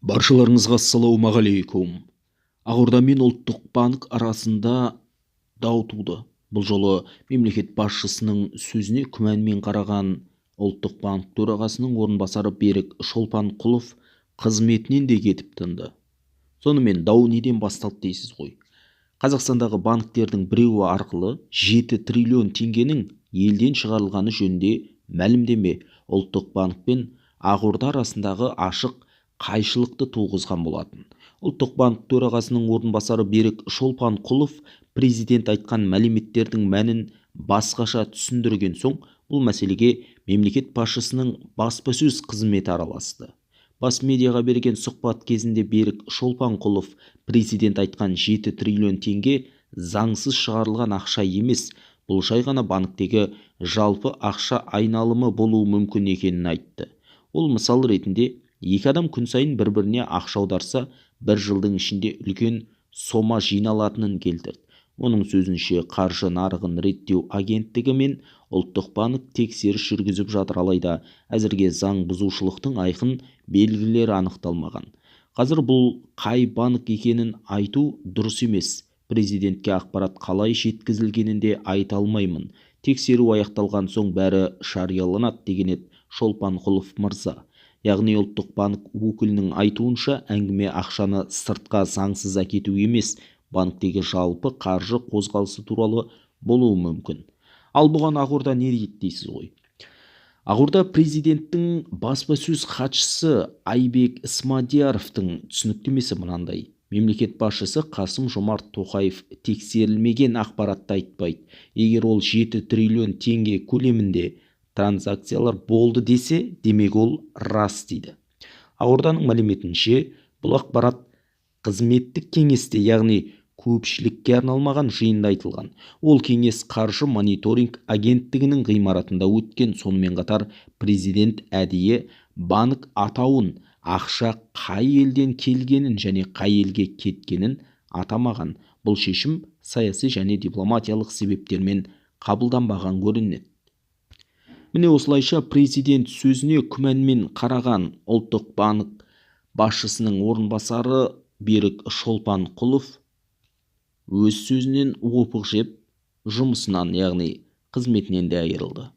Баршаларыңызға ассалаумағалейкум. Ақорда мен ұлттық банк арасында дау туды. Бұл жолы мемлекет басшысының сөзіне күмәнмен қараған ұлттық банк төрағасының орынбасары Берік Шолпанқұлов қызметінен де кетіп тынды. Сонымен дау неден басталды дейсіз ғой. Қазақстандағы банктердің біреуі арқылы 7 триллион теңгенің елден шығарылғаны жөнінде мәлімдеме ұлттық банк пен Ақорда арасындағы ашық қайшылықты туғызған болатын. Ұлттық банк төрағасының орынбасары Берік Шолпанқұлов президент айтқан мәліметтердің мәнін басқаша түсіндірген соң, бұл мәселеге мемлекет басшысының баспасөз қызметі араласты. Бас медиаға берген сұхбат кезінде Берік Шолпанқұлов президент айтқан 7 триллион теңге заңсыз шығарылған ақша емес, бұл жай ғана банктегі жалпы ақша айналымы болуы мүмкін екенін айтты. Ол мысал ретінде екі адам күн сайын бір-біріне ақша аударса, бір жылдың ішінде үлкен сома жиналатынын келтірді. Оның сөзінше, қаржы нарығын реттеу агенттігі мен ұлттық банк тексеріс жүргізіп жатыр, алайда әзірге заң бұзушылықтың айқын белгілері анықталмаған. Қазір бұл қай банк екенін айту дұрыс емес. Президентке ақпарат қалай жеткізілгенін де айта алмаймын. Тексеру аяқталған соң бәрі жарияланады деген еді Шолпанқұлов мырза. Яғни ұлттық банк өкілінің айтуынша, әңгіме ақшаны сыртқа заңсыз әкету емес, банктегі жалпы қаржы қозғалысы туралы болуы мүмкін. Ал бұған Ақорда не дейді дейсіз ғой. Ақорда президенттің баспасөз хатшысы Айбек Смадияровтың түсініктемесі мынандай. Мемлекет басшысы Қасым-Жомарт Тоқаев тексерілмеген ақпаратты айтпайды. Егер ол 7 триллион теңге көлемінде транзакциялар болды десе, демек ол рас дейді. Ақорданың мәліметінше, бұл ақпарат қызметтік кеңесте, яғни көпшілікке арналмаған жиында айтылған. Ол кеңес қаржы мониторинг агенттігінің ғимаратында өткен. Сонымен қатар президент әдейі банк атауын, ақша қай елден келгенін және қай елге кеткенін атамаған. Бұл шешім саяси және дипломатиялық себептермен қабылданбаған көрінеді. Міне осылайша президент сөзіне күмәнмен қараған ұлттық банк басшысының орынбасары Берік Шолпанқұлов өз сөзінен опық жеп, жұмысынан, яғни қызметінен де айырылды.